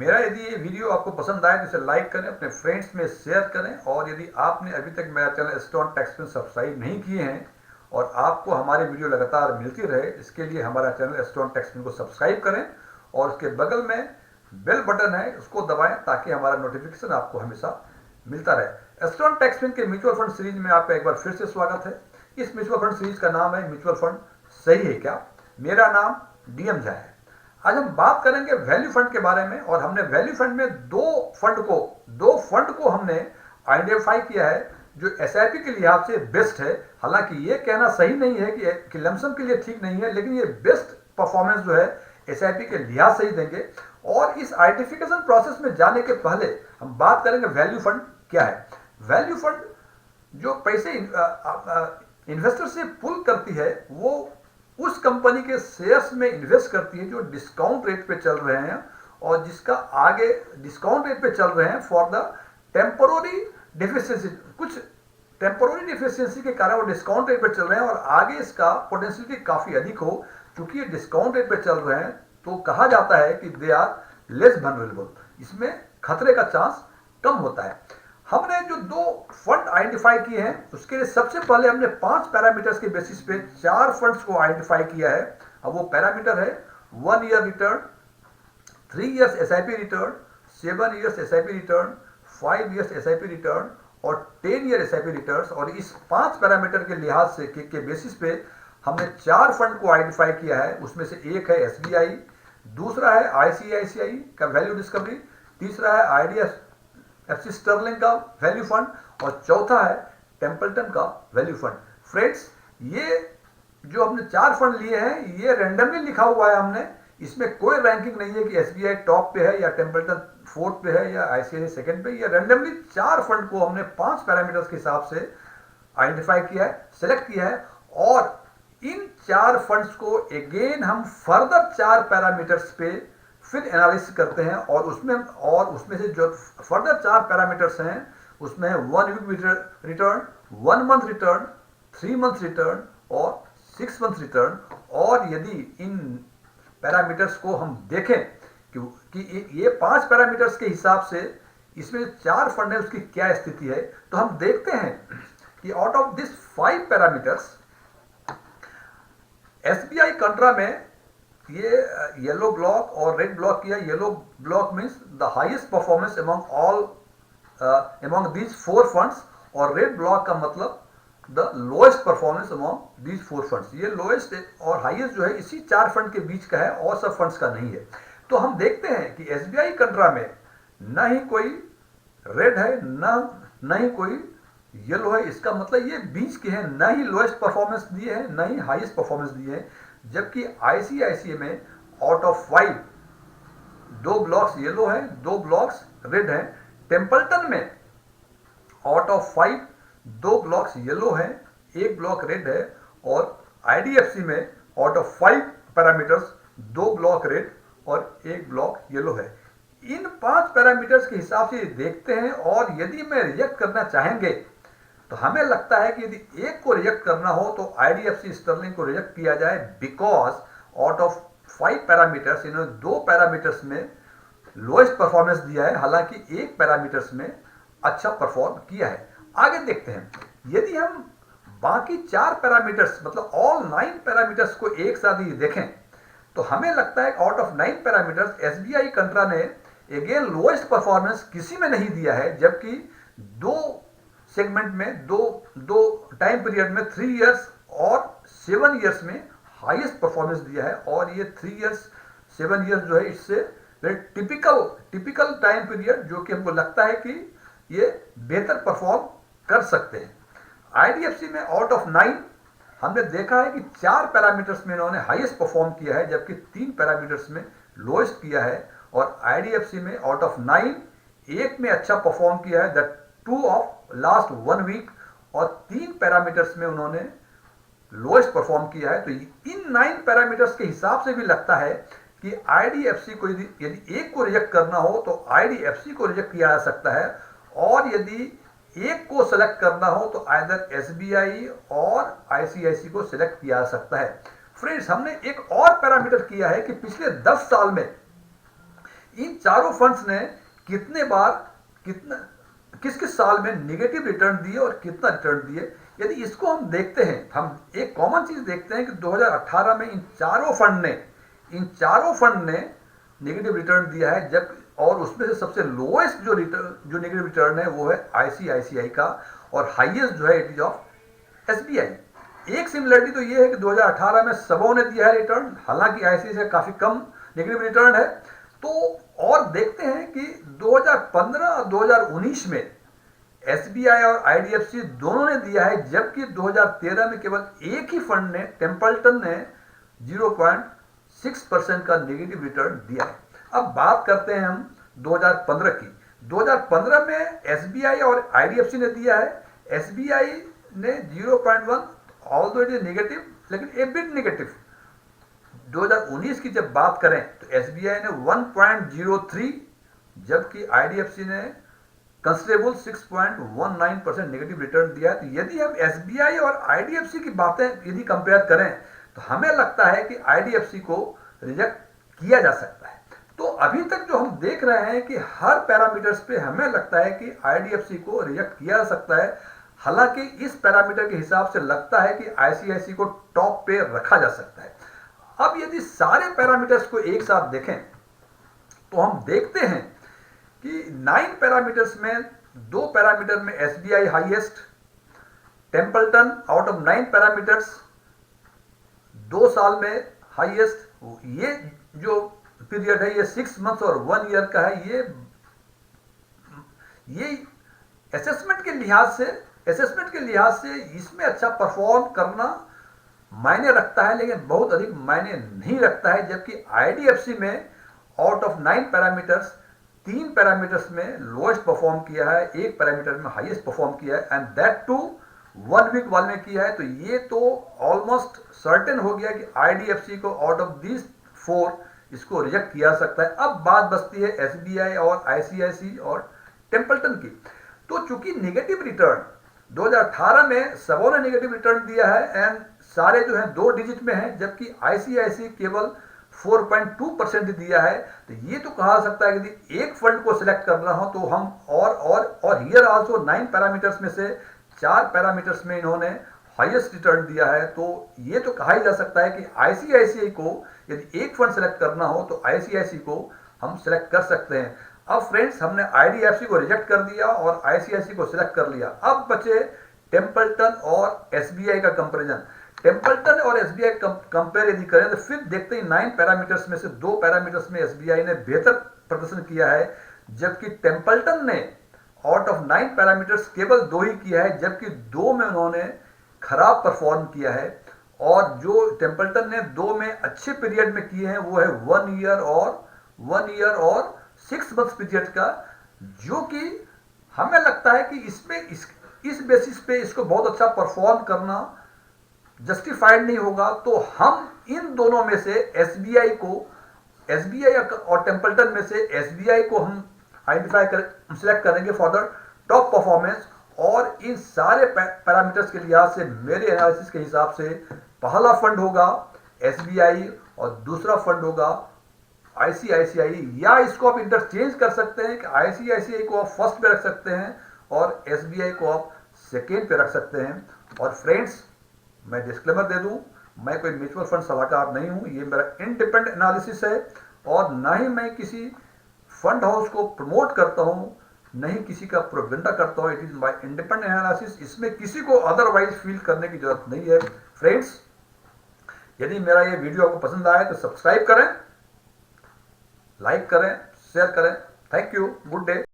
मेरा यदि ये वीडियो आपको पसंद आए तो इसे लाइक करें, अपने फ्रेंड्स में शेयर करें, और यदि आपने अभी तक मेरा चैनल स्टोन टैक्स में सब्सक्राइब नहीं किए हैं और आपको हमारी वीडियो लगातार मिलती रहे, इसके लिए हमारा चैनल स्टोन टैक्स को सब्सक्राइब करें और उसके बगल में बेल बटन है उसको दबाएं ताकि हमारा नोटिफिकेशन आपको हमेशा मिलता रहे। स्टोन टैक्समैन के म्यूचुअल फंड सीरीज में आपका एक बार फिर से स्वागत है। इस म्यूचुअल फंड सीरीज का नाम है म्यूचुअल फंड सही है क्या। मेरा नाम डीएम झा है। आज हम बात करेंगे वैल्यू फंड के बारे में, और हमने वैल्यू फंड में दो फंड को हमने आइडेंटिफाई किया है जो एसआईपी के लिहाज से बेस्ट है। हालांकि ये कहना सही नहीं है कि लमसम के लिए ठीक नहीं है, लेकिन ये बेस्ट परफॉर्मेंस जो है एसआईपी के लिहाज से ही देंगे। और इस आइडेंटिफिकेशन प्रोसेस में जाने के पहले हम बात करेंगे वैल्यू फंड क्या है। वैल्यू फंड जो पैसे इन्वेस्टर से पुल करती है वो उस कंपनी के शेयर्स में इन्वेस्ट करती है जो डिस्काउंट रेट पे चल रहे हैं और जिसका आगे डिस्काउंट रेट पे चल रहे हैं फॉर द टेम्पोररी डिफिशियंसी। कुछ टेम्पोररी डिफिशियंसी के कारण वो डिस्काउंट रेट पे चल रहे हैं और आगे इसका पोटेंशियलिटी काफी अधिक हो। क्योंकि ये डिस्काउंट रेट पे चल रहे हैं तो कहा जाता है कि दे आर लेस वल्नरेबल, इसमें खतरे का चांस कम होता है। हमने जो दो फंड आइडेंटिफाई किए हैं उसके लिए सबसे पहले हमने 5 पैरामीटर्स के बेसिस पे 4 फंड्स को आइडेंटिफाई किया है। अब वो पैरामीटर है 1 year return, 3 years SIP return, 7 years SIP return, 5 years SIP return और 10 ईयर एसआईपी रिटर्न। और इस 5 पैरामीटर के लिहाज से के बेसिस पे हमने 4 फंड को आइडेंटिफाई किया है। उसमें से एक है एसबीआई, दूसरा है आईसीआईसीआई का वैल्यू डिस्कवरी, तीसरा है आईडीएफसी स्टर्लिंग का वैल्यू फंड और चौथा है टेम्पल्टन का वैल्यू फंड। फ्रेंड्स, ये जो हमने 4 फंड लिए हैं ये रैंडमली लिखा हुआ है हमने, इसमें कोई रैंकिंग नहीं है कि एसबीआई टॉप पे है या टेम्पल्टन फोर्थ पे है या आईसीआईसीआई सेकंड पे। ये रैंडमली 4 फंड को हमने 5 पैरामीटर्स के हिसाब से आइडेंटिफाई किया है, सेलेक्ट किया है। और इन 4 फंड्स को अगेन हम फर्दर 4 पैरामीटर्स पे फिर एनालिसिस करते हैं और उसमें से जो फर्दर 4 पैरामीटर्स हैं उसमें है 1 week return, 1 month return, 3 month return और 6 मंथ रिटर्न। और यदि इन पैरामीटर्स को हम देखें कि ये 5 पैरामीटर्स के हिसाब से इसमें 4 फंड है उसकी क्या स्थिति है, तो हम देखते हैं कि out of this 5 parameters SBI contra में ये येलो ब्लॉक और रेड ब्लॉक किया। Yellow block means the highest performance among these 4 funds और रेड ब्लॉक का मतलब the lowest performance among these 4 funds. ये लोएस्ट और हाईएस्ट जो है इसी 4 फंड के बीच का है और सब फंड्स का नहीं है। तो हम देखते हैं कि एसबीआई कंट्रा में ना ही कोई रेड है ना ही कोई येलो है, इसका मतलब ये बीच के हैं, ना ही लोएस्ट परफॉर्मेंस दिए हैं ना ही हाईएस्ट परफॉर्मेंस दिए हैं। जबकि आईसीआईसीआई में आउट ऑफ 5 2 ब्लॉक्स येलो है, 2 ब्लॉक्स रेड है। टेम्पल्टन में आउट ऑफ 5 2 ब्लॉक्स येलो है, 1 ब्लॉक रेड है। और आईडीएफसी में out of 5 parameters 2 block red और 1 ब्लॉक येलो है। इन 5 पैरामीटर्स के हिसाब से देखते हैं और यदि मैं रिजेक्ट करना चाहेंगे तो हमें लगता है कि यदि एक को रिजेक्ट करना हो तो आईडीएफसी स्टर्लिंग को रिजेक्ट किया जाए, बिकॉज आउट ऑफ 5 पैरामीटर्स इन्होंने 2 पैरामीटर्स में लोएस्ट परफॉर्मेंस दिया है, हालांकि 1 पैरामीटर्स में अच्छा परफॉर्म किया है। आगे देखते हैं, यदि हम बाकी 4 पैरामीटर्स मतलब ऑल 9 पैरामीटर्स को एक साथ ही देखें तो हमें लगता है आउट ऑफ 9 पैरामीटर्स एसबीआई कंट्रा ने अगेन लोएस्ट परफॉर्मेंस किसी में नहीं दिया है, जबकि 2 सेगमेंट में दो टाइम पीरियड में 3 इयर्स और 7 इयर्स में हाईएस्ट परफॉर्मेंस दिया है। और ये 3 इयर्स 7 इयर्स जो है इससे टिपिकल टाइम पीरियड जो कि हमको लगता है कि ये बेहतर परफॉर्म कर सकते हैं। आईडीएफसी में आउट ऑफ 9 हमने देखा है कि 4 पैरामीटर्स में इन्होंने हाईएस्ट परफॉर्म किया है, जबकि 3 पैरामीटर्स में लोएस्ट किया है। और आईडीएफसी में आउट ऑफ 9 1 में अच्छा परफॉर्म किया है, दैट 2 ऑफ लास्ट 1 वीक, और 3 पैरामीटर्स में उन्होंने लोएस्ट परफॉर्म किया है। तो इन 9 पैरामीटर्स के हिसाब से भी लगता है कि आईडीएफसी को यदि एक को रिजेक्ट करना हो तो आईडीएफसी को रिजेक्ट किया जा सकता है, और यदि एक को सेलेक्ट करना हो तो आइदर एसबीआई और आईसीआईसी को सेलेक्ट किया जा सकता है। फ्रेंड्स, हमने एक और पैरामीटर किया है कि पिछले 10 साल में इन चारों फंड्स ने कितने बार कितना किस किस साल में नेगेटिव रिटर्न दिए और कितना रिटर्न दिए। यदि इसको हम देखते हैं, हम एक कॉमन चीज देखते हैं कि 2018 में इन चारों फंड ने नेगेटिव रिटर्न दिया है, जब और उसमें से सबसे लोएस्ट जो नेगेटिव रिटर्न है वो है आईसीआईसीआई का, और हाईएस्ट जो है इट इज ऑफ एसबीआई। एक सिमिलरिटी तो ये है कि 2018 में सबों ने दिया है रिटर्न, हालांकि आईसीआईसीआई काफी कम नेगेटिव रिटर्न है। तो और देखते हैं कि 2015 और 2019 में एसबीआई और आईडीएफसी दोनों ने दिया है, जबकि 2013 में केवल एक ही फंड ने, टेम्पल्टन ने 0.6% का नेगेटिव रिटर्न दिया है। अब बात करते हैं हम 2015 की। 2015 में एसबीआई और आईडीएफसी ने दिया है। एसबीआई ने 0.1, ऑल्दो इट इज नेगेटिव, लेकिन ए बिट नेगेटिव। 2019 की जब बात करें तो एसबीआई ने 1.03, जबकि आईडीएफसी ने कंसिडरेबल 6.19% नेगेटिव रिटर्न दिया है। तो यदि हम एसबीआई और आईडीएफसी की बातें यदि कंपेयर करें तो हमें लगता है कि आईडीएफसी को रिजेक्ट किया जा सकता है। तो अभी तक जो हम देख रहे हैं कि हर पैरामीटर्स पे हमें लगता है कि आईडीएफसी को रिजेक्ट किया जा सकता है, हालांकि इस पैरामीटर के हिसाब से लगता है कि आईसीआईसी को टॉप पे रखा जा सकता है। अब यदि सारे पैरामीटर्स को एक साथ देखें तो हम देखते हैं कि 9 पैरामीटर्स में 2 पैरामीटर में SBI highest, Templeton out of 9 parameters 2 साल में हाईएस्ट। ये जो पीरियड है ये 6 मंथ्स और 1 ईयर का है। ये असेसमेंट के लिहाज से इसमें अच्छा परफॉर्म करना मायने रखता है, लेकिन बहुत अधिक मायने नहीं रखता है। जबकि आईडीएफसी में आउट ऑफ 9 पैरामीटर्स 3 पैरामीटर्स में लोएस्ट परफॉर्म किया है, 1 पैरामीटर में हाईएस्ट परफॉर्म किया है, एंड दैट टू 1 वीक वाले में किया है। तो ये तो ऑलमोस्ट सर्टेन हो गया कि आईडीएफसी को आउट ऑफ दीज 4 इसको रिजेक्ट किया जा सकता है। अब बात बचती है एसबीआई और आईसीआईसी और टेम्पल्टन की। तो चूंकि नेगेटिव रिटर्न 2018 में सबों ने नेगेटिव रिटर्न दिया है एंड सारे जो है 2 डिजिट में है, जबकि आईसीआईसी केवल 4.2% दिया है। तो ये तो कहा जा सकता है कि यदि एक फंड को सिलेक्ट करना हो तो हम और हियर आल्सो 9 पैरामीटर्स में से 4 पैरामीटर्स में इन्होंने हाईएस्ट रिटर्न दिया है। तो ये तो कहा ही जा सकता है कि आईसीआईसीआई को यदि एक फंड सेलेक्ट करना हो तो आईसीआईसी को हम सेलेक्ट कर सकते हैं। अब फ्रेंड्स, हमने आईडीएफसी को रिजेक्ट कर दिया और आईसीआईसी को सिलेक्ट कर लिया। अब बचे टेम्पल्टन और एसबीआई का कंपैरिजन। टेम्पल्टन और एसबीआई कंपेयर यदि करें तो फिर देखते हैं 9 पैरामीटर्स में से 2 पैरामीटर्स में एसबीआई ने बेहतर प्रदर्शन किया है, जबकि टेम्पल्टन ने आउट ऑफ 9 पैरामीटर्स केवल 2 ही किया है, जबकि 2 में उन्होंने खराब परफॉर्म किया है। और जो टेम्पल्टन ने 2 में अच्छे पीरियड में किए हैं वो है 1 ईयर और 6 मंथ्स पीरियड का, जो कि हमें लगता है कि इसमें इस बेसिस पे इसको बहुत अच्छा परफॉर्म करना जस्टिफाइड नहीं होगा। तो हम इन दोनों में से एसबीआई और टेम्पल्टन में से एसबीआई को हम सिलेक्ट करेंगे फॉर द टॉप परफॉर्मेंस। और इन सारे पैरामीटर्स के लिहाज से मेरे एनालिसिस के हिसाब से पहला फंड होगा एसबीआई और दूसरा फंड होगा आईसीआईसीआई, या इसको आप इंटरचेंज कर सकते हैं कि आईसीआईसीआई को आप फर्स्ट पे रख सकते हैं और एसबीआई को आप सेकेंड पे रख सकते हैं। और फ्रेंड्स, मैं डिस्क्लेमर दे दूं, मैं कोई म्यूचुअल फंड सलाहकार नहीं हूं, ये मेरा इंडिपेंडेंट एनालिसिस है और ना ही मैं किसी फंड हाउस को प्रमोट करता हूं, नहीं किसी का प्रोपेगेंडा करता हूं। It is my independent analysis, इसमें किसी को अदरवाइज फील करने की जरूरत नहीं है। फ्रेंड्स, यदि मेरा ये वीडियो आपको पसंद आए तो सब्सक्राइब करें, लाइक करें, शेयर करें। Thank you, good day.